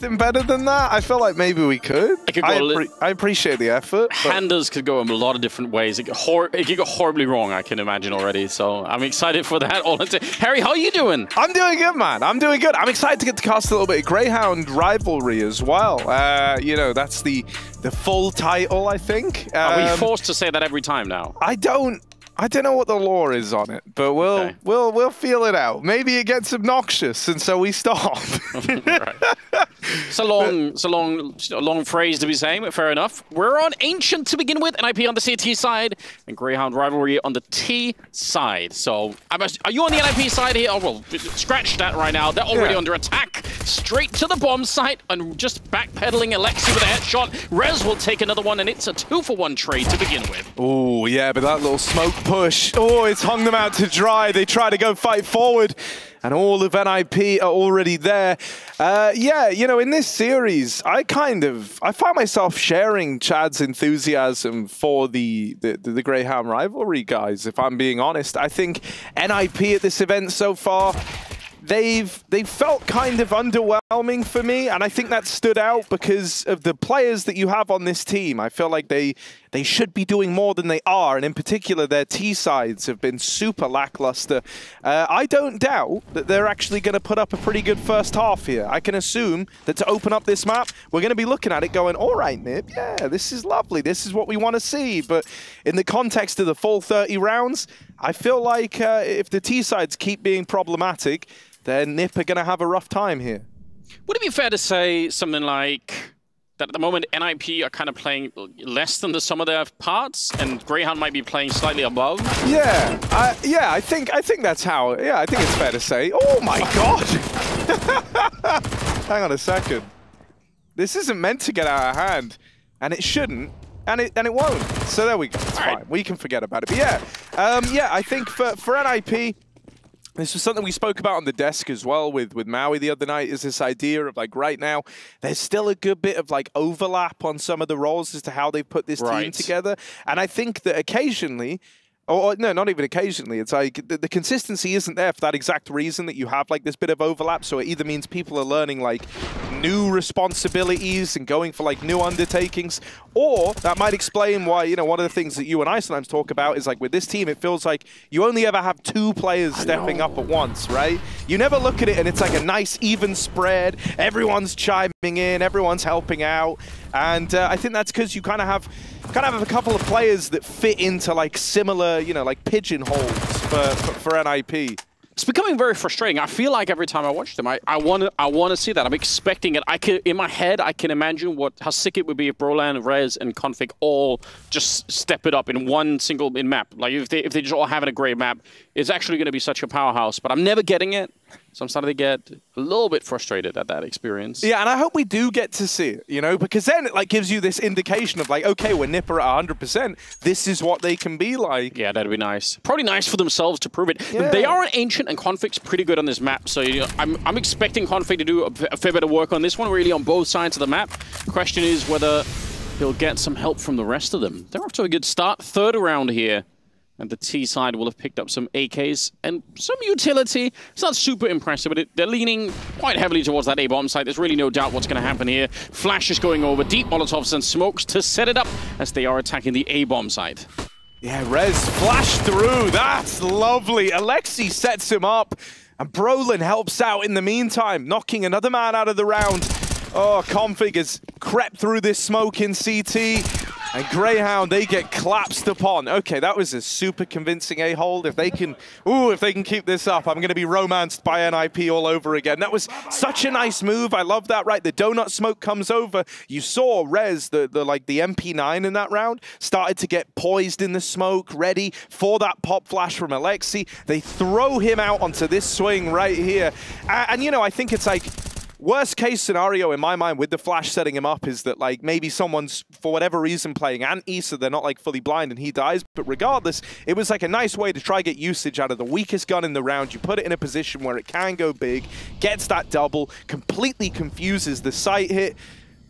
anything better than that? I feel like maybe we could. I appreciate the effort. Handers could go a lot of different ways. It could go horribly wrong, I can imagine already. So I'm excited for that. Harry, how are you doing? I'm doing good, man. I'm doing good. I'm excited to get to cast a little bit of Greyhound rivalry as well. You know, that's the full title, I think. Are we forced to say that every time now? I don't know what the lore is on it, but we'll feel it out. Maybe it gets obnoxious, and so we stop. Right. It's a long phrase to be saying, but fair enough. We're on Ancient to begin with, NIP on the CT side, and Greyhound Rivalry on the T side. So, are you on the NIP side here? Oh, well, scratch that right now. They're already under attack. Straight to the bomb site, and just backpedaling Alexi with a headshot. Rez will take another one, and it's a 2-for-1 trade to begin with. Oh, yeah, but that little smoke push, oh, it's hung them out to dry. They try to go fight forward, and all of NIP are already there. Yeah, you know, in this series, I find myself sharing Chad's enthusiasm for the Greyhound rivalry, guys, if I'm being honest. I think NIP at this event so far, they've felt kind of underwhelming for me, and I think that stood out because of the players that you have on this team. I feel like they should be doing more than they are, and in particular, their T sides have been super lackluster. I don't doubt that they're actually going to put up a pretty good first half here. I can assume that to open up this map, we're going to be looking at it going, all right, Nip, yeah, this is lovely. This is what we want to see. But in the context of the full 30 rounds, I feel like if the T sides keep being problematic, then Nip are going to have a rough time here. Would it be fair to say something like that at the moment NIP are kind of playing less than the sum of their parts, and Greyhound might be playing slightly above? Yeah, I think that's how. Yeah, I think it's fair to say. Oh my God! Hang on a second. This isn't meant to get out of hand, and it shouldn't, and it won't. So there we go. It's fine. We can forget about it. But yeah, I think for NIP. This was something we spoke about on the desk as well with Maui the other night, is this idea of like right now, there's still a good bit of like overlap on some of the roles as to how they put this team together. And I think that occasionally, or no, not even occasionally, it's like the consistency isn't there for that exact reason that you have like this bit of overlap. So it either means people are learning like new responsibilities and going for like new undertakings, or that might explain why, you know, one of the things that you and I sometimes talk about is like with this team, it feels like you only ever have 2 players stepping up at once, right? You never look at it and it's like a nice even spread. Everyone's chiming in, everyone's helping out. And I think that's because you kind of have a couple of players that fit into like similar, you know, like pigeonholes for NIP. It's becoming very frustrating. I feel like every time I watch them, I want to see that. I'm expecting it. In my head, I can imagine how sick it would be if Brolan, Rez, and Config all just step it up in one single map. Like if they just all have a great map, it's actually going to be such a powerhouse. But I'm never getting it. So I'm starting to get a little bit frustrated at that experience. Yeah, and I hope we do get to see it, you know, because then it like gives you this indication of like, okay, when Nipper at 100%, this is what they can be like. Yeah, that'd be nice. Probably nice for themselves to prove it. Yeah. They are an Ancient, and Config's pretty good on this map. So you know, I'm expecting Config to do a fair bit of work on this one, really on both sides of the map. The question is whether he'll get some help from the rest of them. They're off to a good start. 3rd round here. And the T side will have picked up some AKs and some utility. It's not super impressive, but they're leaning quite heavily towards that A-bomb site. There's really no doubt what's going to happen here. Flash is going over, deep Molotovs and smokes to set it up as they are attacking the A-bomb site. Yeah, Rez flashed through. That's lovely. Alexi sets him up, and Brolan helps out in the meantime, knocking another man out of the round. Oh, Config has crept through this smoke in CT. And Greyhound, they get collapsed upon. Okay, that was a super convincing A-hold. If they can keep this up, I'm going to be romanced by NIP all over again. That was such a nice move. I love that, right? The donut smoke comes over. You saw Rez, the MP9 in that round, started to get poised in the smoke, ready for that pop flash from Alexi. They throw him out onto this swing right here. And you know, I think it's like, worst case scenario in my mind with the flash setting him up is that like maybe someone's for whatever reason playing Anti, so they're not like fully blind and he dies. But regardless, it was like a nice way to try get usage out of the weakest gun in the round. You put it in a position where it can go big, gets that double, completely confuses the sight hit.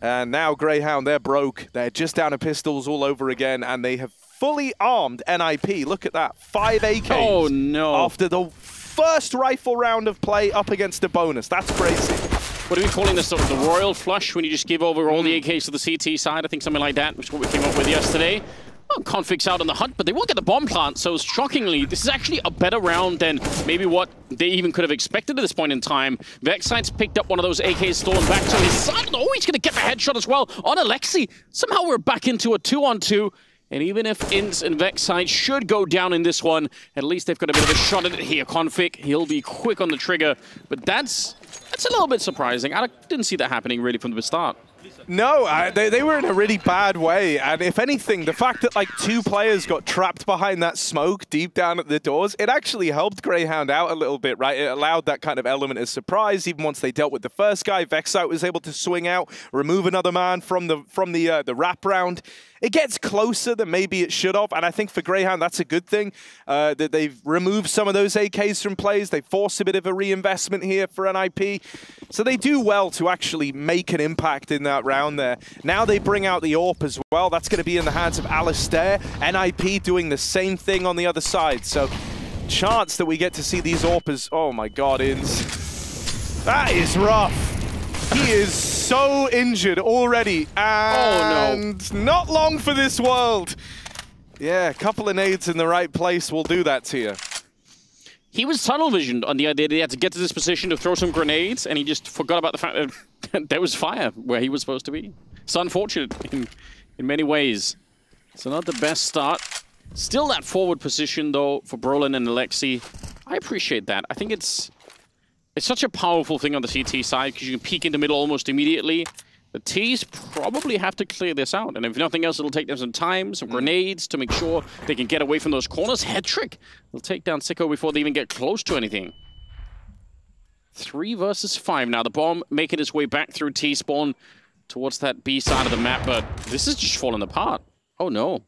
And now Greyhound, they're broke. They're just down to pistols all over again, and they have fully armed NIP. Look at that, 5 AKs. Oh no. After the first rifle round of play up against a bonus. That's crazy. what are we calling this, sort of the royal flush, when you just give over all the AKs to the CT side? I think something like that, which is what we came up with yesterday. Well, Config's out on the hunt, but they won't get the bomb plant, so shockingly, this is actually a better round than maybe what they even could have expected at this point in time. Vexite's picked up one of those AKs stolen back to his side. Oh, he's going to get the headshot as well on Alexi. Somehow we're back into a 2-on-2. And even if Ints and Vexite should go down in this one, at least they've got a bit of a shot at it here. Config, he'll be quick on the trigger, but that's a little bit surprising. I didn't see that happening really from the start. No, they were in a really bad way, and if anything, the fact that like 2 players got trapped behind that smoke deep down at the doors, it actually helped Greyhound out a little bit, right? It allowed that kind of element of surprise. Even once they dealt with the first guy, Vexite was able to swing out, remove another man from the wrap round. It gets closer than maybe it should have, and I think for Greyhound that's a good thing, that they've removed some of those AKs from plays. They force a bit of a reinvestment here for NIP, so they do well to actually make an impact in that round there. Now they bring out the AWP as well. That's going to be in the hands of Alistair. NIP doing the same thing on the other side, so chance that we get to see these AWPers. Oh my god, Inns. That is rough. He is so injured already, and not long for this world. Yeah, a couple of nades in the right place will do that to you. He was tunnel visioned on the idea that he had to get to this position to throw some grenades, and he just forgot about the fact that there was fire where he was supposed to be. It's unfortunate in many ways. So not the best start. Still that forward position, though, for Brolin and Alexi. I appreciate that. I think it's such a powerful thing on the CT side because you can peek in the middle almost immediately. The T's probably have to clear this out, and if nothing else, it'll take them some time, some grenades to make sure they can get away from those corners. Head trick. They'll take down Sicko before they even get close to anything. 3 versus 5 now. The bomb making its way back through T-spawn towards that B side of the map, but this is just falling apart. Oh no.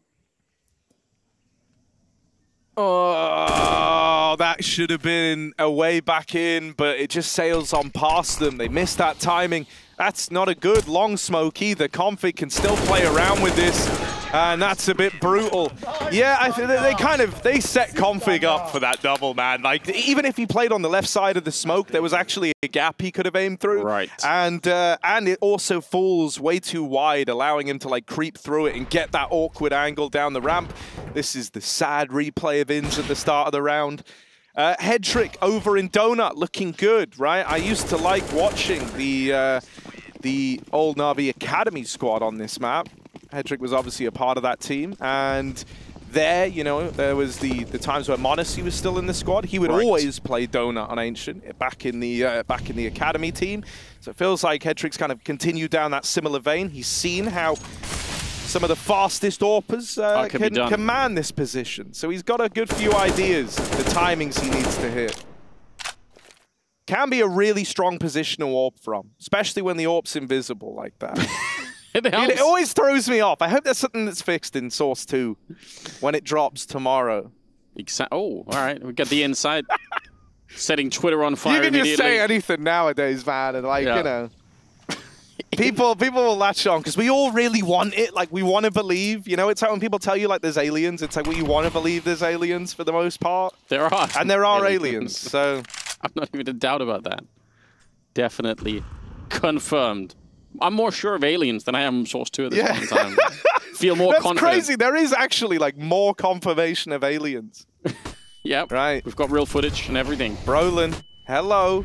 Oh, that should have been a way back in, but it just sails on past them. They missed that timing. That's not a good long smoke either. Config can still play around with this, and that's a bit brutal. Yeah, I think they set Config up for that double, man. Like, even if he played on the left side of the smoke, there was actually a gap he could have aimed through. Right. And it also falls way too wide, allowing him to like creep through it and get that awkward angle down the ramp. This is the sad replay of Inns at the start of the round. Head trick over in Donut, looking good, right? I used to like watching the old Na'Vi Academy squad on this map. Head trick was obviously a part of that team, and there, you know, there was the times where Monacy was still in the squad. He would always play Donut on Ancient back in the Academy team. So it feels like Head trick's kind of continued down that similar vein. He's seen how some of the fastest AWPers can command this position. So he's got a good few ideas, the timings he needs to hit. Can be a really strong position to AWP from, especially when the AWP's invisible like that. It always throws me off. I hope there's something that's fixed in Source 2 when it drops tomorrow. Oh, all right. We got the inside. Setting Twitter on fire immediately. You can just say anything nowadays, man, and like, you know. People will latch on because we all really want it. Like, we want to believe. You know, it's like when people tell you like there's aliens. It's like, well, you want to believe there's aliens for the most part. There are, and there are aliens. So I'm not even in doubt about that. Definitely confirmed. I'm more sure of aliens than I am Source 2 at this point in time. Feel more confident. That's crazy. There is actually like more confirmation of aliens. Yep. Right. We've got real footage and everything. Brolin, hello.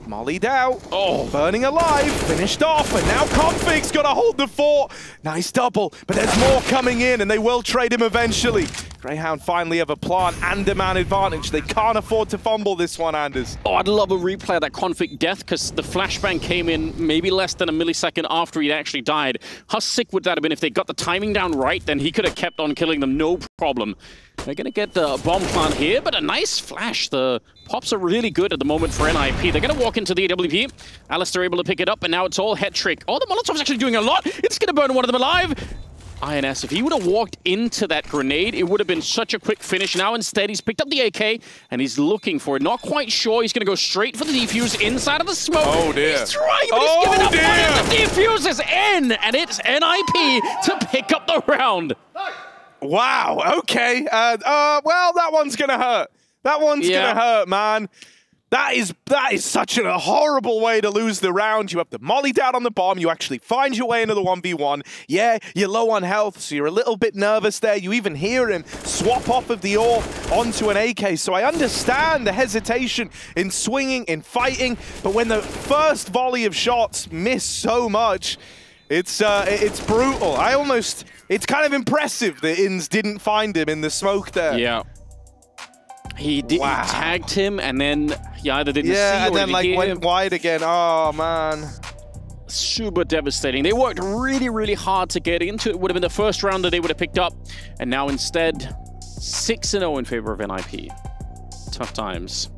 Mollied out. Oh, burning alive. Finished off. And now Config's got to hold the fort. Nice double. But there's more coming in, and they will trade him eventually. Greyhound finally have a plant and a man advantage. They can't afford to fumble this one, Anders. Oh, I'd love a replay of that Config death, because the flashbang came in maybe less than a millisecond after he'd actually died. How sick would that have been if they got the timing down right? Then he could have kept on killing them, no problem. They're going to get the bomb plant here, but a nice flash. The pops are really good at the moment for NIP. They're going to walk into the AWP. Alistair able to pick it up, and now it's all Head trick. Oh, the Molotov's actually doing a lot. It's going to burn one of them alive. INS, if he would have walked into that grenade, it would have been such a quick finish. Now instead, he's picked up the AK, and he's looking for it. Not quite sure. He's going to go straight for the defuse inside of the smoke. Oh, dear. He's trying, but he's giving up one. The defuse is in, and it's NIP to pick up the round. Wow, okay. Well, that one's going to hurt. That one's going to hurt, man. That is such a horrible way to lose the round. You have the molly down on the bomb. You actually find your way into the 1v1. Yeah, you're low on health, so you're a little bit nervous there. You even hear him swap off of the AWP onto an AK. So I understand the hesitation in swinging, in fighting. But when the first volley of shots miss so much, it's brutal. It's kind of impressive that Inns didn't find him in the smoke there. Yeah. He tagged him, and then he either didn't see or and then like went him. wide again. Oh man, super devastating. They worked really, really hard to get into it. Would have been the first round that they would have picked up, and now instead 6-0 in favor of NIP. Tough times.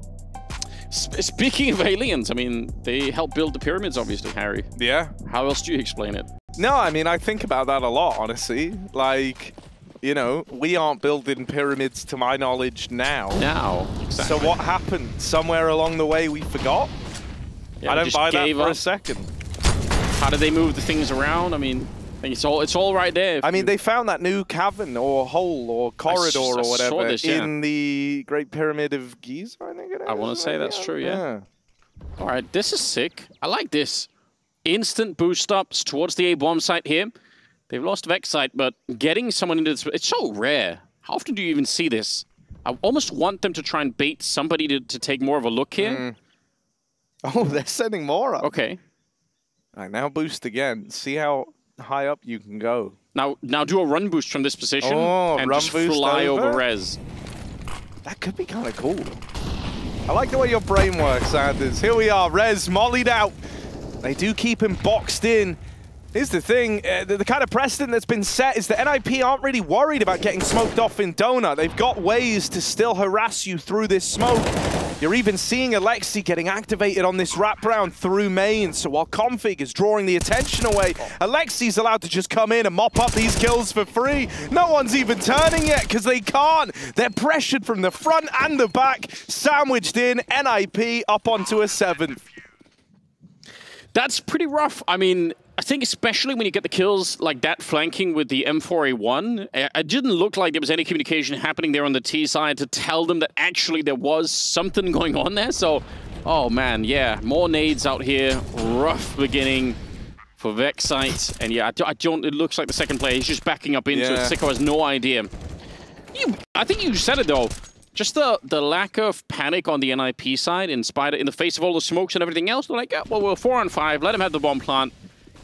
Speaking of aliens, I mean, they helped build the pyramids, obviously, Harry. Yeah. How else do you explain it? No, I mean, I think about that a lot, honestly. Like, you know, we aren't building pyramids to my knowledge now. Exactly. So what happened? Somewhere along the way we forgot? Yeah, I don't buy that for a second. How did they move the things around? I mean, it's all right there. I mean, they found that new cavern or hole or corridor or whatever in the Great Pyramid of Giza, I think it is. I want to say that's true, yeah. All right, this is sick. I like this. Instant boost ups towards the A bomb site here. They've lost Vexite, but getting someone into this, it's so rare. How often do you even see this? I almost want them to try and bait somebody to take more of a look here. Oh, they're sending more up. Okay. All right, now boost again. See how high up you can go. Now do a run boost from this position and run just boost fly over Rez. That could be kind of cool. I like the way your brain works, Anders. Here we are, Rez mollied out. They do keep him boxed in. Here's the thing, the kind of precedent that's been set is that NIP aren't really worried about getting smoked off in Donut. They've got ways to still harass you through this smoke. You're even seeing Alexi getting activated on this wraparound through main. So while Config is drawing the attention away, Alexi's allowed to just come in and mop up these kills for free. No one's even turning yet because they can't. They're pressured from the front and the back, sandwiched in, NIP up onto a 7th. That's pretty rough. I mean, I think especially when you get the kills like that flanking with the M4A1, it didn't look like there was any communication happening there on the T side to tell them that actually there was something going on there. So, oh man, yeah, more nades out here. Rough beginning for Vexite. And yeah, it looks like the second player, he's just backing up into it. Sicko has no idea. I think you said it though. Just the lack of panic on the NIP side in the face of all the smokes and everything else. They're like, yeah, well, we're 4 on 5, let him have the bomb plant.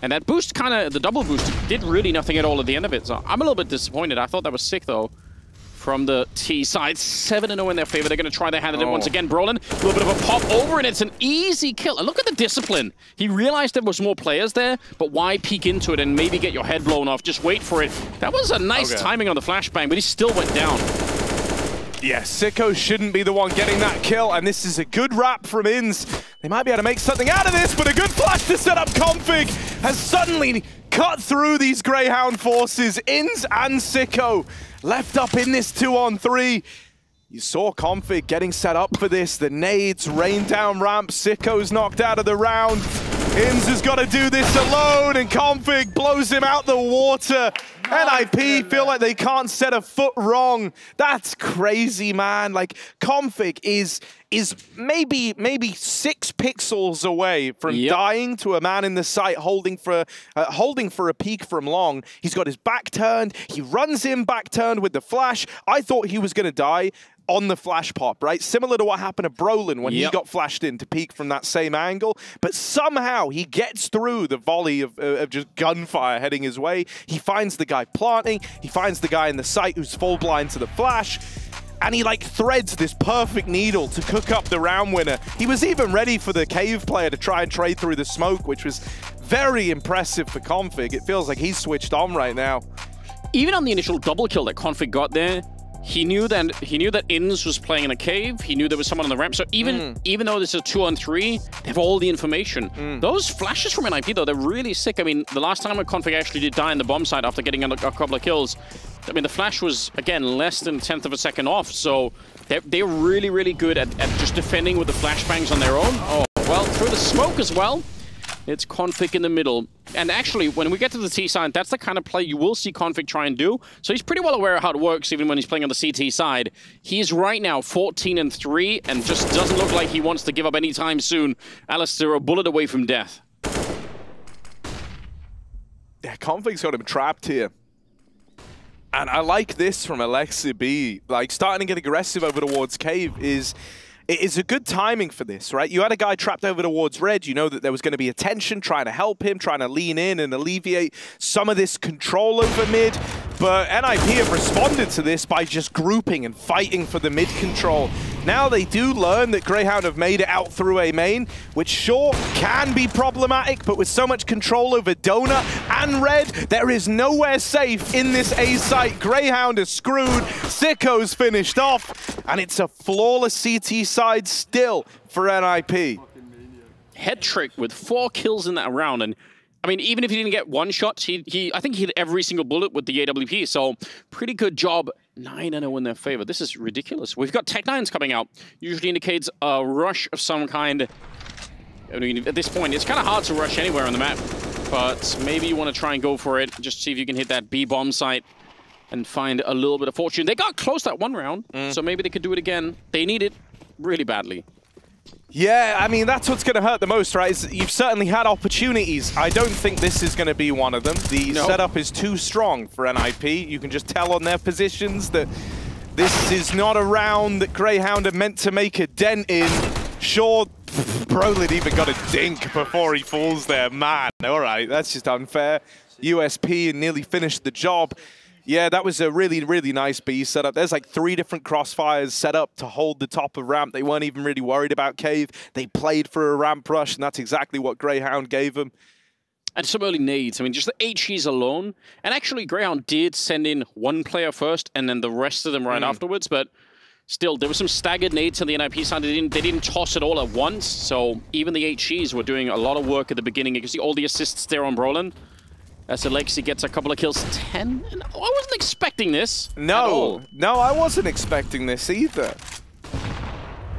And that boost the double boost, did really nothing at all at the end of it. So I'm a little bit disappointed. I thought that was sick, though, from the T side. 7-0 in their favor. They're going to try their hand at it once again. Brolin, a little bit of a pop over, and it's an easy kill. And look at the discipline. He realized there was more players there, but why peek into it and maybe get your head blown off? Just wait for it. That was a nice timing on the flashbang, but he still went down. Yeah, Sicko shouldn't be the one getting that kill, and this is a good wrap from Inns. They might be able to make something out of this, but a good flash to set up Config has suddenly cut through these Greyhound forces. Inns and Sicko left up in this 2-on-3. You saw Config getting set up for this. The nades rain down ramp. Sicko's knocked out of the round. Inns has got to do this alone, and Config blows him out the water. NIP feel like they can't set a foot wrong. That's crazy, man. Like, Config is maybe 6 pixels away from dying to a man in the site holding for a peek from long. He's got his back turned. He runs in back turned with the flash. I thought he was going to die on the flash pop, right? Similar to what happened to Brolin when he got flashed in to peek from that same angle. But somehow he gets through the volley of just gunfire heading his way. He finds the guy planting. He finds the guy in the site who's full blind to the flash. And he like threads this perfect needle to cook up the round winner. He was even ready for the cave player to try and trade through the smoke, which was very impressive for Config. It feels like he's switched on right now. Even on the initial double kill that Config got there, he knew that Inns was playing in a cave. He knew there was someone on the ramp. So even though this is a 2-on-3, they have all the information. Those flashes from NIP, though, they're really sick. I mean, the last time a Config actually did die in the bomb site after getting a couple of kills, I mean, the flash was, again, less than 1/10 of a second off. So they're really, really good at just defending with the flashbangs on their own. Oh, well, through the smoke as well. It's Config in the middle. And actually, when we get to the T side, that's the kind of play you will see Config try and do. So he's pretty well aware of how it works, even when he's playing on the CT side. He's right now 14-3, and just doesn't look like he wants to give up anytime soon. Alistair a bullet away from death. Yeah, Config's got him trapped here. And I like this from Alexi B. Like, starting to get aggressive over towards Cave is a good timing for this, right? You had a guy trapped over towards Red. You know that there was going to be attention, trying to help him, trying to lean in and alleviate some of this control over mid. But NIP have responded to this by just grouping and fighting for the mid control. Now they do learn that Greyhound have made it out through A main, which sure can be problematic, but with so much control over Donut and Red, there is nowhere safe in this A site. Greyhound is screwed, Sicko's finished off, and it's a flawless CT side still for NIP. Headtrick with 4 kills in that round, and I mean, even if he didn't get one shot, I think he hit every single bullet with the AWP, so pretty good job. 9-0 in their favor. This is ridiculous. We've got Tech9s coming out. Usually indicates a rush of some kind. I mean, at this point, it's kind of hard to rush anywhere on the map, but maybe you want to try and go for it. Just see if you can hit that B bomb site and find a little bit of fortune. They got close that one round, so maybe they could do it again. They need it really badly. Yeah, I mean, that's what's going to hurt the most, right? You've certainly had opportunities. I don't think this is going to be one of them. The setup is too strong for NIP. You can just tell on their positions that this is not a round that Greyhound are meant to make a dent in. Sure, Brolin even got a dink before he falls there. Man, all right, that's just unfair. USP and nearly finished the job. Yeah, that was a really, really nice B setup. There's like 3 different crossfires set up to hold the top of ramp. They weren't even really worried about Cave. They played for a ramp rush, and that's exactly what Greyhound gave them. And some early nades. I mean, just the HEs alone. And actually, Greyhound did send in 1 player first, and then the rest of them right afterwards. But still, there were some staggered nades on the NIP side. They didn't toss it all at once. So even the HEs were doing a lot of work at the beginning. You can see all the assists there on Brolin. As Alexi gets a couple of kills, 10. And I wasn't expecting this. No, I wasn't expecting this either.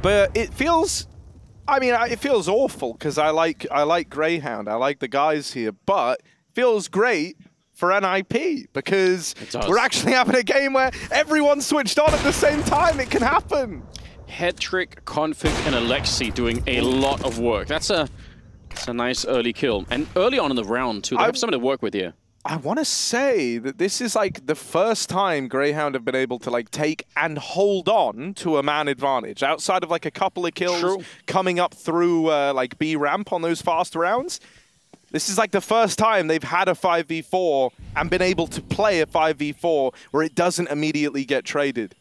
But it feels, I mean, it feels awful because I like Greyhound. I like the guys here, but it feels great for NIP because we're actually having a game where everyone switched on at the same time. It can happen. Headtrick, Config, and Alexi doing a lot of work. It's a nice early kill. And early on in the round, too. They have something to work with here. I want to say that this is like the first time Greyhound have been able to like take and hold on to a man advantage. Outside of like a couple of kills coming up through like B ramp on those fast rounds. This is like the first time they've had a 5v4 and been able to play a 5v4 where it doesn't immediately get traded.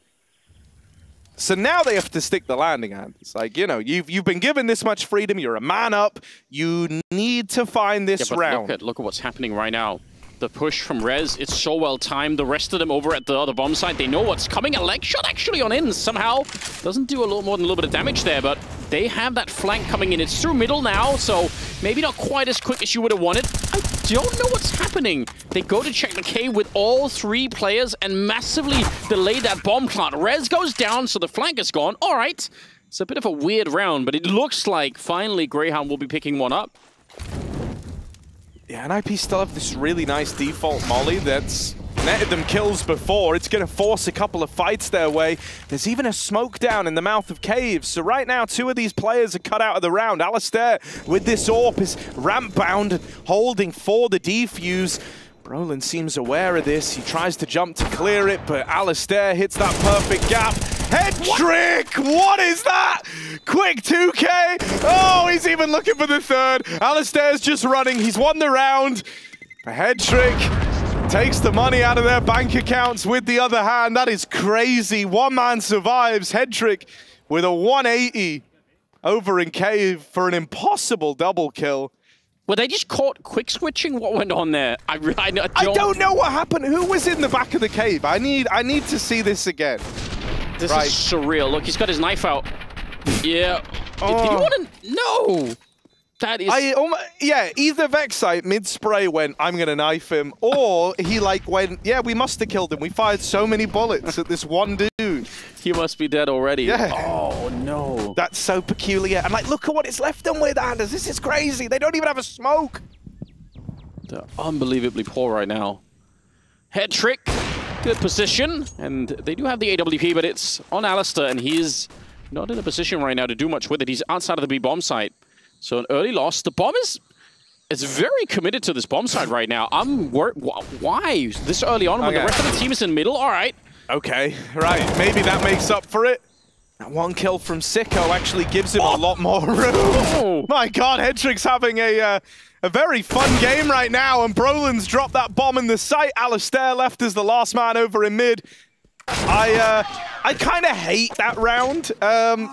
So now they have to stick the landing hand. It's like, you know, you've been given this much freedom. You're a man up. You need to find this round. Look at what's happening right now. The push from Rez, it's so well timed. The rest of them over at the other bomb site, they know what's coming. A leg shot actually on in somehow. Doesn't do a little more than a little bit of damage there, but they have that flank coming in. It's through middle now, so maybe not quite as quick as you would have wanted. I don't know what's happening. They go to check the cave with all 3 players and massively delay that bomb plant. Rez goes down, so the flank is gone. All right. It's a bit of a weird round, but it looks like finally Greyhound will be picking one up. Yeah, NIP still have this really nice default molly that's netted them kills before. It's going to force a couple of fights their way. There's even a smoke down in the mouth of Cave. So right now, 2 of these players are cut out of the round. Alistair with this AWP is ramp bound and holding for the defuse. Brolin seems aware of this. He tries to jump to clear it, but Alistair hits that perfect gap. Headtrick! What is that? Quick 2K! Oh, he's even looking for the 3rd. Alistair's just running. He's won the round. Headtrick takes the money out of their bank accounts with the other hand. That is crazy. 1 man survives. Headtrick with a 180 over in Cave for an impossible double kill. Were they just caught quick switching? What went on there? I don't know what happened. Who was in the back of the cave? I need to see this again. This is surreal. Look, he's got his knife out. Yeah. Did you want to? No. That is. Yeah. Either Vexite mid spray went, I'm gonna knife him, or he like went, yeah, we must have killed him. We fired so many bullets at this one dude. He must be dead already. Yeah. Oh no. That's so peculiar. And like, look at what it's left them with, Anders. This is crazy. They don't even have a smoke. They're unbelievably poor right now. Head trick, good position. And they do have the AWP, but it's on Alistair, and he's not in a position right now to do much with it. He's outside of the B bomb site. So an early loss. The bomb is very committed to this bomb site right now. I'm worried. Why? This early on when the rest of the team is in middle? All right. Okay, right. Maybe that makes up for it. That one kill from Sicko actually gives him a lot more room. Oh. My God, Hedrick's having a very fun game right now, and Brolin's dropped that bomb in the site. Alistair left as the last man over in mid. I kind of hate that round.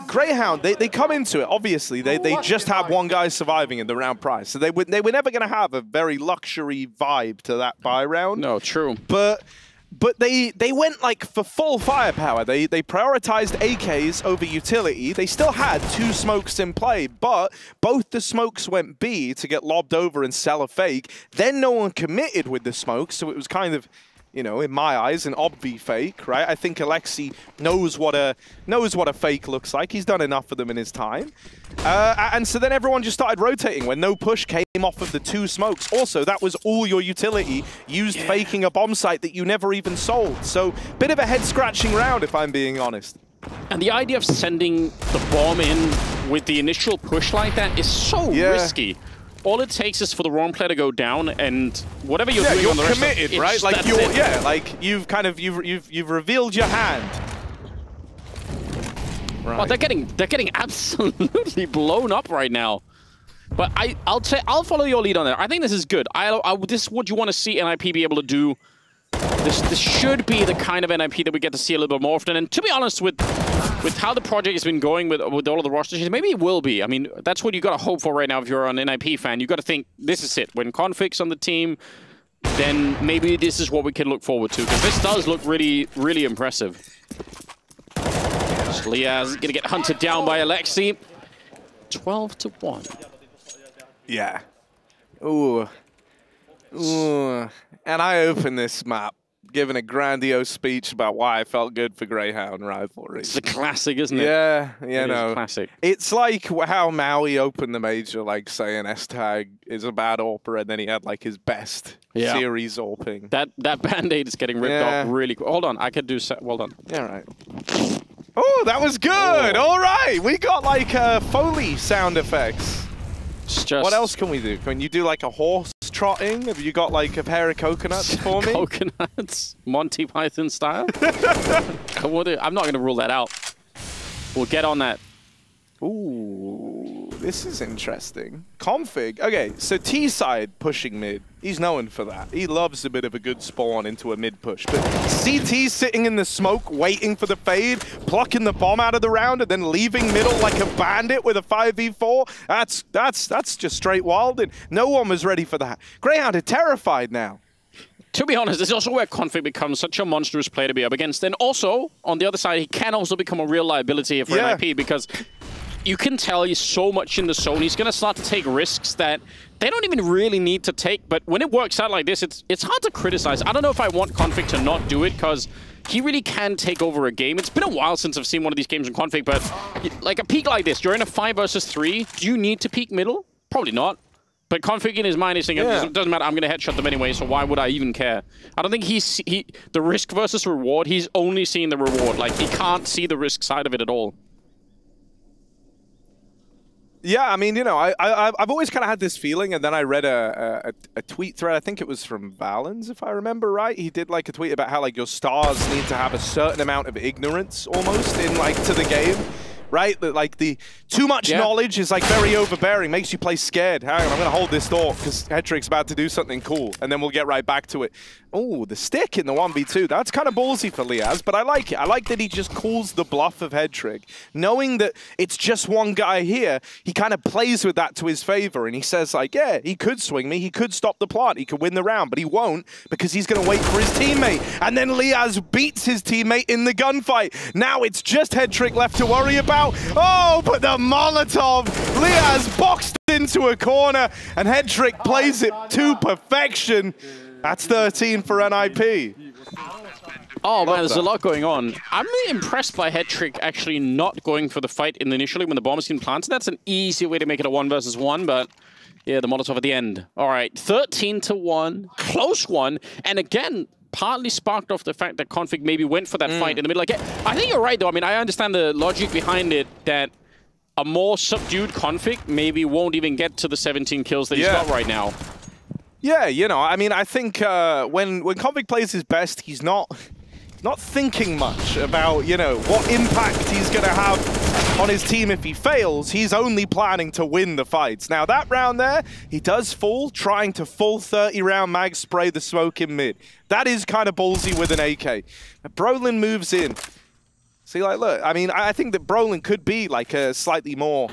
Greyhound, they come into it, obviously. They just have one guy surviving in the round prize. So they were never going to have a very luxury vibe to that buy round. No, true. But they went like for full firepower. They prioritized AKs over utility. They still had 2 smokes in play, but both the smokes went B to get lobbed over and sell a fake. Then no one committed with the smokes, so it was kind of, you know, in my eyes, an obvi fake, right? I think Alexi knows what a fake looks like. He's done enough of them in his time. And so then everyone just started rotating when no push came off of the 2 smokes. Also, that was all your utility used faking a bomb site that you never even sold. So, bit of a head-scratching round, if I'm being honest. And the idea of sending the bomb in with the initial push like that is so risky. All it takes is for the wrong player to go down, and whatever you're doing on the rest committed, of it, right? Like you've revealed your hand. Right. Well, they're getting absolutely blown up right now. But I'll follow your lead on that. I think this is good. This is what you want to see NIP be able to do. This should be the kind of NIP that we get to see a little bit more often. And to be honest, with how the project has been going with all of the roster changes, maybe it will be. I mean, that's what you got to hope for right now if you're an NIP fan. You got to think, this is it. When Config's on the team, then maybe this is what we can look forward to. Because this does look really, really impressive. Liaz is going to get hunted down by Alexi. 12-1. Yeah. Ooh. Ooh. And I opened this map giving a grandiose speech about why I felt good for Greyhound rivalry. It's a classic, isn't it? Yeah, you know. Classic. It's like how Maui opened the major, like saying S-Tag is a bad AWPer, and then he had like his best series AWPing. That Band-Aid is getting ripped off really quick. Hold on, I could do... Well done. Yeah, right. Oh, that was good! Oh. All right, we got like Foley sound effects. What else can we do? Can you do like a horse trotting? Have you got like a pair of coconuts for me? Coconuts? Monty Python style? I'm not going to rule that out. We'll get on that. Ooh, this is interesting. Config. Okay, so T-side pushing mid. He's known for that. He loves a bit of a good spawn into a mid push. But CT sitting in the smoke, waiting for the fade, plucking the bomb out of the round, and then leaving middle like a bandit with a 5v4. That's just straight wild, and no one was ready for that. Greyhound are terrified now. To be honest, this is also where Config becomes such a monstrous player to be up against. And also, on the other side, he can also become a real liability for NIP because you can tell he's so much in the zone. He's going to start to take risks that they don't even really need to take. But when it works out like this, it's hard to criticize. I don't know if I want Config to not do it because he really can take over a game. It's been a while since I've seen one of these games in Config, but like a peak like this, you're in a 5 versus 3. Do you need to peek middle? Probably not. But Config in his mind is thinking, it doesn't matter, I'm going to headshot them anyway, so why would I even care? I don't think the risk versus reward, he's only seeing the reward. Like, he can't see the risk side of it at all. Yeah, I mean, you know, I've always kind of had this feeling, and then I read a tweet thread, I think it was from Valens, if I remember right. He did like a tweet about how like your stars need to have a certain amount of ignorance almost in like to the game. Right? Like the too much knowledge is like very overbearing, makes you play scared. Hang on, I'm gonna hold this door because Hedrick's about to do something cool, and then we'll get right back to it. Oh, the stick in the 1v2. That's kind of ballsy for Liaz, but I like it. I like that he just calls the bluff of Hedrick. Knowing that it's just one guy here, he kind of plays with that to his favor, and he says like, yeah, he could swing me, he could stop the plant, he could win the round, but he won't because he's gonna wait for his teammate. And then Liaz beats his teammate in the gunfight. Now it's just Hedrick left to worry about. Oh, but the Molotov! Liaz boxed into a corner, and Hedrick plays it to perfection. That's 13 for NIP. Oh man, there's a lot going on. I'm really impressed by Hetrick actually not going for the fight initially when the bomb is being planted. That's an easy way to make it a 1 versus 1, but yeah, the Molotov at the end. All right, 13-1, close one, and again, partly sparked off the fact that Config maybe went for that fight in the middle. Like, I think you're right though. I mean, I understand the logic behind it that a more subdued Config maybe won't even get to the 17 kills that he's got right now. Yeah, you know, I mean, I think when Config plays his best, he's not thinking much about, you know, what impact he's going to have on his team if he fails. He's only planning to win the fights. Now, that round there, he does fall, trying to full 30-round mag spray the smoke in mid. That is kind of ballsy with an AK. Brolin moves in. See, like, look, I mean, I think that Brolin could be like a slightly more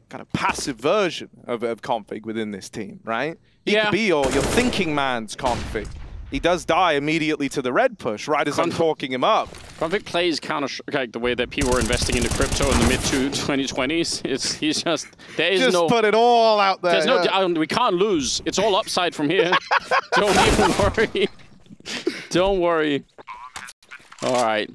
kind of passive version of Config within this team, right? He could be your thinking man's Config. He does die immediately to the red push, right as I'm talking him up. Config plays Counter-Strike the way that people were investing into crypto in the mid-2020s. He's just, there is just put it all out there. There's no, we can't lose. It's all upside from here. Don't even worry. Don't worry. All right.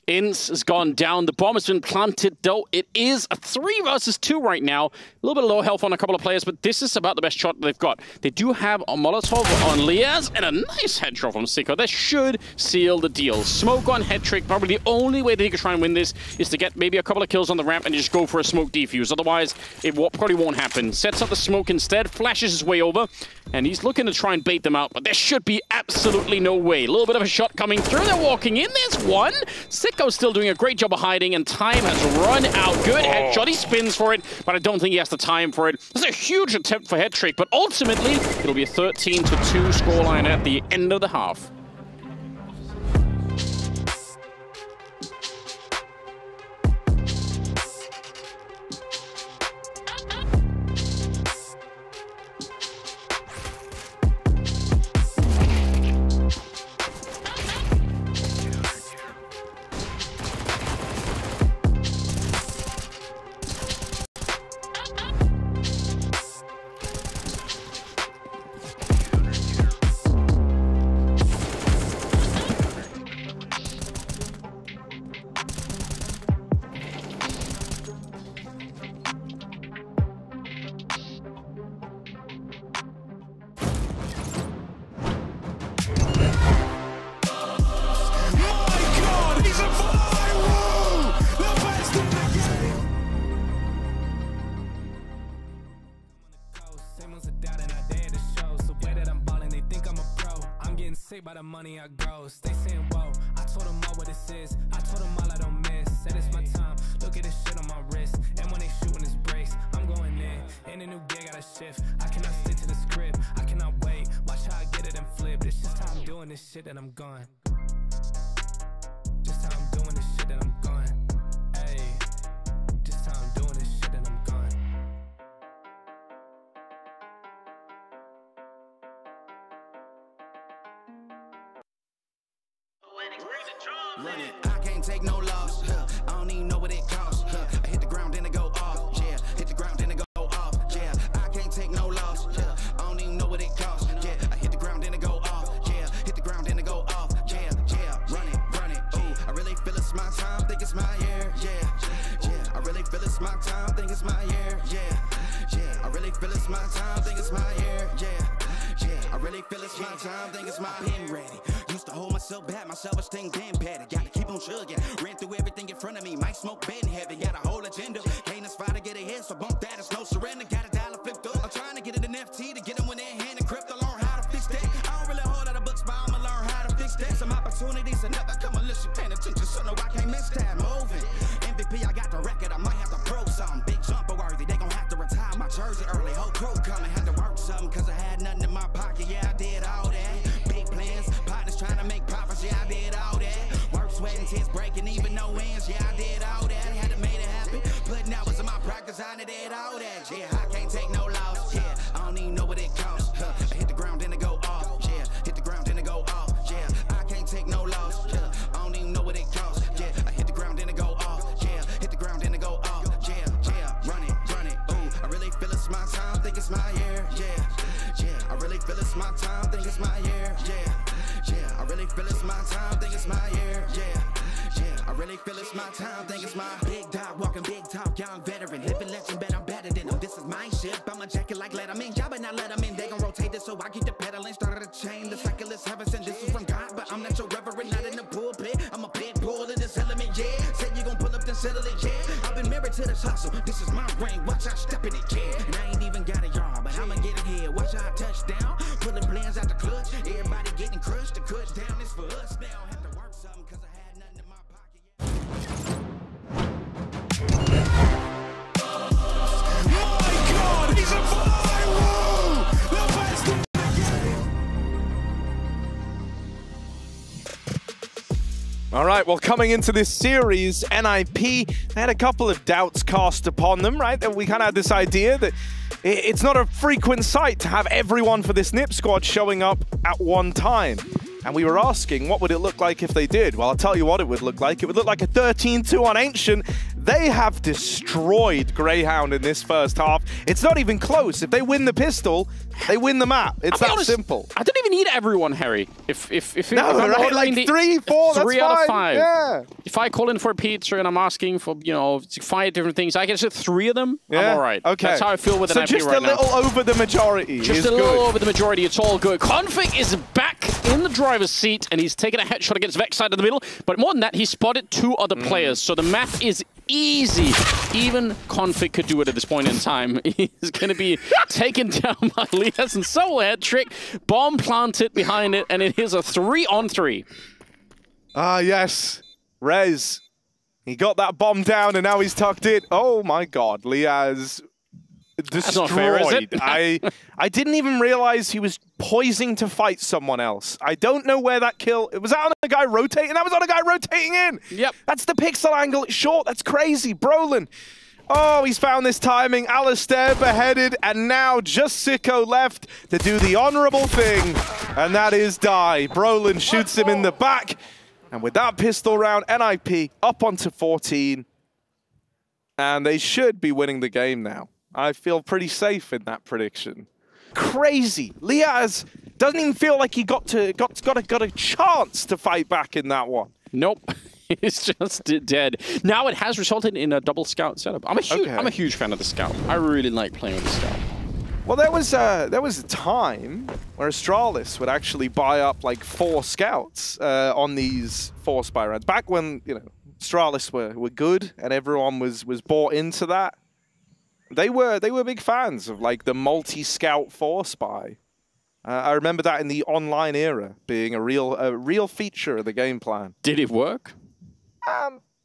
Ince has gone down. The bomb has been planted, though. It is a 3 versus 2 right now. A little bit of low health on a couple of players, but this is about the best shot they've got. They do have a Molotov on Liaz and a nice headshot from Sicko. That should seal the deal. Smoke on Hetrick. Probably the only way that he can try and win this is to get maybe a couple of kills on the ramp and just go for a smoke defuse. Otherwise, it probably won't happen. Sets up the smoke instead, flashes his way over, and he's looking to try and bait them out, but there should be absolutely no way. A little bit of a shot coming through. They're walking in. There's one. Sicko's still doing a great job of hiding, and time has run out. Good headshot. He spins for it, but I don't think he has the time for it. That's a huge attempt for Hetrick, but ultimately, it'll be a 13-2 scoreline at the end of the half. By the money I gross, they saying whoa. I told them all what this is. I told them all I don't miss. Said it's my time. Look at this shit on my wrist. And when they shooting this breaks, I'm going in a new gig, gotta shift. I cannot stick to the script. I cannot wait. Watch how I get it and flip. It's just how I'm doing this shit that I'm gone. Just how I'm doing this shit that I'm gone. Hey, just how I'm doing this shit that I'm gone. Run it. I can't take no loss. I don't even know what it costs. I hit the ground, then it go off. Yeah, hit the ground, then it go off. Yeah, I can't take no loss. I don't even know what it costs. Yeah, I hit the ground, then it go off. Yeah, hit the ground, then it go off. Yeah, run it. Ooh, I really feel it's my time. Think it's my year. Yeah. I really feel it's my time. Think it's my year. Yeah. I really feel it's my time. Think it's my year. Yeah. I really feel it's my time. Think it's my pen ready. Used to hold myself back, my self-esteem damn bad. Gotta keep on chugging. Ran through everything in front of me. Might smoke bed in heaven. Got a whole agenda. Can't aspire to get ahead, so bump that. It's no surrender. Got a dollar flipped up. I'm trying to get it in FT to get them when they're hand and crypto. Learn how to fix that. I don't really hold out of books, but I'ma learn how to fix that. Some opportunities and never come unless you paying attention. So no, I can't miss that. Moving. MVP, I got the record. I might have to prove something. Big jumper worthy. They gon' have to retire my jersey early. Whole crew coming. Had to work something cause I had nothing in my pocket. Yeah, I did all that. Big plans. Partners trying to make profits. Yeah, I did all that. Work, sweat, and tears breaking, even no ends. Yeah, I did all that. Had to make it happen. Putting hours in my practice. I did all that. Yeah, I can't take no loss. Yeah, I don't even know what it costs. I hit the ground, then it go off. Yeah, hit the ground, then it go off. Yeah, I can't take no loss. Yeah, I don't even know what it costs. Yeah, I hit the ground, then it go off. Yeah, hit the ground, then it go off. Yeah, run it. Ooh, I really feel it's my time. Think it's my year. Yeah. I really feel it's my time. Think it's my year. Yeah. I really feel it's my time. Think it's my year, yeah. I really feel it's my time, think it's my big dog, walking big talk, young veteran, living legend, bet I'm better than them. This is my ship, I'm a jacket like Letterman, y'all better not let them in. They gon' rotate this, so I keep the pedaling, started a chain. The cycle is heaven sent, this is from God, but I'm not your reverend, not in the pulpit. I'm a pit bull in this element, yeah. Said you gon' pull up, then settle it, yeah. I've been married to this hustle, this is my ring, watch I step in it, yeah. And I ain't even got a yard, but I'ma get it here. Watch I touch down, pulling plans out the clutch. Everybody getting crushed, the cut down is for us now. Have to work something, cause I had nothing in my pocket. My God, he's a viral! The best in All right, well, coming into this series, NIP had a couple of doubts cast upon them, right? That we kind of had this idea that it's not a frequent sight to have everyone for this NIP squad showing up at one time. And we were asking, what would it look like if they did? Well, I'll tell you what it would look like. It would look like a 13-2 on Ancient. They have destroyed Greyhound in this first half. It's not even close. If they win the pistol, they win the map. It's that simple. I don't even need everyone, Harry. If no, right? Like 3, 4, that's 3 out fine. of 5. Yeah. If I call in for a pizza and I'm asking for, 5 different things, I get 3 of them, Yeah. I'm all right. Okay. That's how I feel with an IP So just right a little over the majority. Just a little over the majority, it's all good. Config is back in the driver's seat, and he's taken a headshot against Vexside in the middle. But more than that, he spotted 2 other players, so the map is easy. Even Config could do it at this point in time. He's going to be taken down by Lias and solo head trick, bomb planted behind it, and it is a 3-on-3. Ah, yes. Rez. He got that bomb down, and now he's tucked in. Oh, my God. Lias destroyed. That's not fair, is it? I didn't even realize he was poising to fight someone else. I don't know where that kill... Was that on a guy rotating? That was on a guy rotating in. Yep. That's the pixel angle. It's short. That's crazy. Brolin. Oh, he's found this timing. Alistair beheaded, and now just Sicko left to do the honorable thing, and that is die. Brolin shoots him in the back, and with that pistol round, NIP up onto 14, and they should be winning the game now. I feel pretty safe in that prediction. Crazy. Lias doesn't even feel like he got a chance to fight back in that one. Nope. He's just dead. Now it has resulted in a double scout setup. I'm a huge fan of the scout. I really like playing with the scout. Well, there was a time where Astralis would actually buy up like 4 scouts on these 4 spy rounds. Back when Astralis were good and everyone was bought into that. They were big fans of like the multi-scout 4 spy. I remember that in the online era being a real feature of the game plan. Did it work?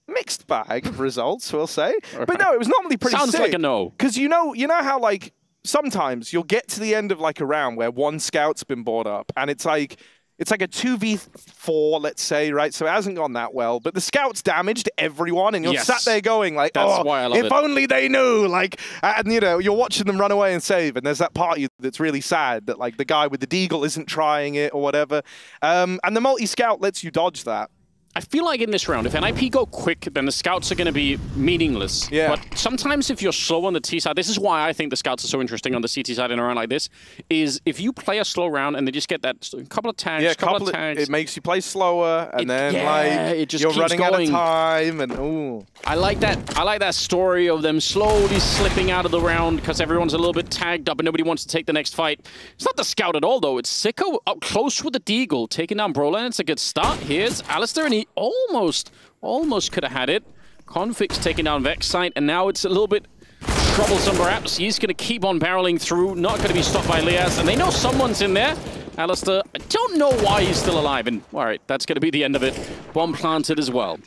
Mixed bag of results, we'll say. But no, it was normally pretty Sounds sick. like a no. Because you know how like sometimes you'll get to the end of like a round where 1 scout's been bought up and it's like a 2v4, let's say, right? So it hasn't gone that well, but the scout's damaged everyone, and you're sat there going like, that's why I love if only they knew, like, and you're watching them run away and save, and there's that part of you that's really sad that like the guy with the deagle isn't trying it or whatever, and the multi-scout lets you dodge that. I feel like in this round, if NIP go quick, then the scouts are going to be meaningless. Yeah. But sometimes if you're slow on the T side, this is why I think the scouts are so interesting on the CT side in a round like this, is if you play a slow round and they just get that couple of tags, couple of tags. It makes you play slower, and it just you're keeps running going. out of time, and ooh. I like that story of them slowly slipping out of the round because everyone's a little bit tagged up and nobody wants to take the next fight. It's not the scout at all, though. It's Sicko up close with the deagle, taking down Brolin. It's a good start. Here's Alistair, and he almost could have had it. Config's taking down Vexside, and now it's a little bit troublesome, perhaps. He's going to keep on barreling through, not going to be stopped by Lias, and they know someone's in there. Alistair, I don't know why he's still alive, and all right, that's going to be the end of it. Bomb planted as well.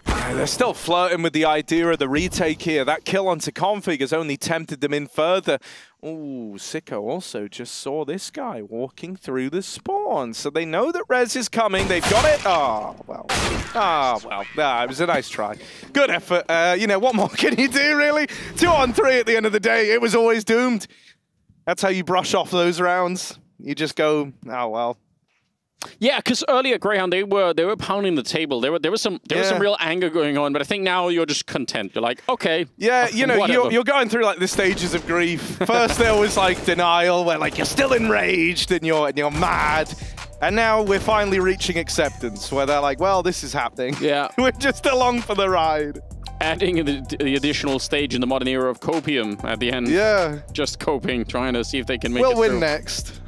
They're still flirting with the idea of the retake here. That kill onto Config has only tempted them in further. Ooh, Sicko also just saw this guy walking through the spawn. So they know that Rez is coming. They've got it. Oh, well. It was a nice try. Good effort. What more can you do, really? 2-on-3 at the end of the day. It was always doomed. That's how you brush off those rounds. You just go, oh, well. Yeah, because earlier Greyhound they were pounding the table. There was some real anger going on, but I think now you're just content. You're like, okay. Yeah, you're going through like the stages of grief. First there was like denial, where like you're still enraged and you're mad, And now we're finally reaching acceptance, where they're like, well, this is happening. Yeah. We're just along for the ride. Adding the additional stage in the modern era of copium at the end. Yeah. Just coping, trying to see if they can make it We'll win through. next.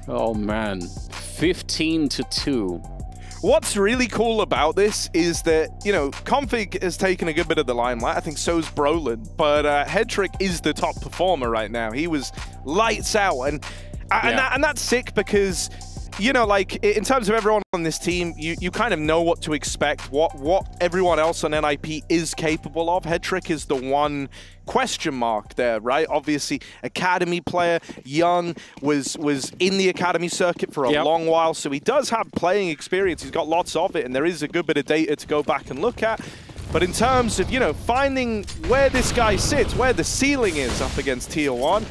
Oh, man. 15-2. What's really cool about this is that, you know, Config has taken a good bit of the limelight. I think so's Brolin. But Headtrick is the top performer right now. He was lights out. And that's sick because, you know, like, in terms of everyone on this team, you kind of know what to expect, what everyone else on NIP is capable of. Headtrick is the one question mark there, right? Obviously, academy player, young, was in the academy circuit for a long while, so he does have playing experience. He's got lots of it, and there is a good bit of data to go back and look at. But in terms of, you know, finding where this guy sits, where the ceiling is up against Tier 1,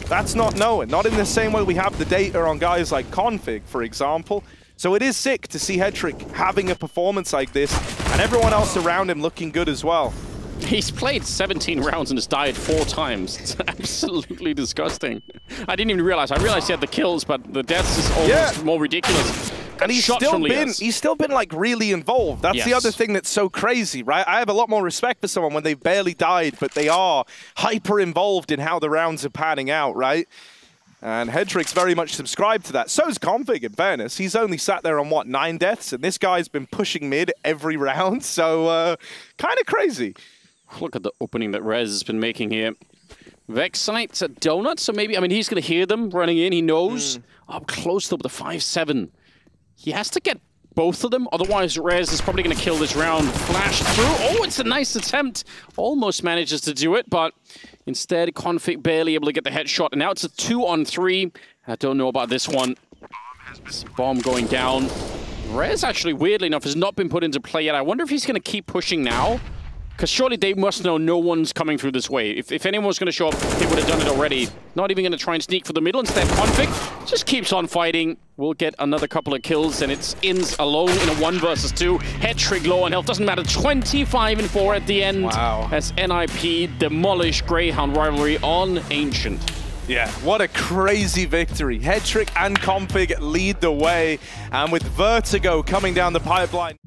that's not known. Not in the same way we have the data on guys like Config, for example. So it is sick to see Headtrick having a performance like this, and everyone else around him looking good as well. He's played 17 rounds and has died 4 times. It's absolutely disgusting. I didn't even realize. I realized he had the kills, but the deaths is almost more ridiculous. And he's still been like really involved. That's the other thing that's so crazy, right? I have a lot more respect for someone when they've barely died, but they are hyper involved in how the rounds are panning out, right? And Headtrick's very much subscribed to that. So's Config, in fairness. He's only sat there on, what, 9 deaths? And this guy's been pushing mid every round, so kind of crazy. Look at the opening that Rez has been making here. Vexite's a donut, so maybe, I mean, he's going to hear them running in. He knows. Up close though with the 5-7. He has to get both of them, otherwise Rez is probably going to kill this round. Flash through. Oh, it's a nice attempt. Almost manages to do it, but instead Config barely able to get the headshot. And now it's a 2-on-3. I don't know about this one. Bomb going down. Rez actually, weirdly enough, has not been put into play yet. I wonder if he's going to keep pushing now. Because surely they must know no one's coming through this way. If anyone was going to show up, they would have done it already. Not even going to try and sneak for the middle. Instead, Config just keeps on fighting. We'll get another couple of kills, and it's Ins alone in a 1 versus 2. Headtrick low on health. Doesn't matter. 25-4 at the end. Wow. As NIP demolish Greyhound rivalry on Ancient. Yeah, what a crazy victory. Headtrick and Config lead the way. And with Vertigo coming down the pipeline...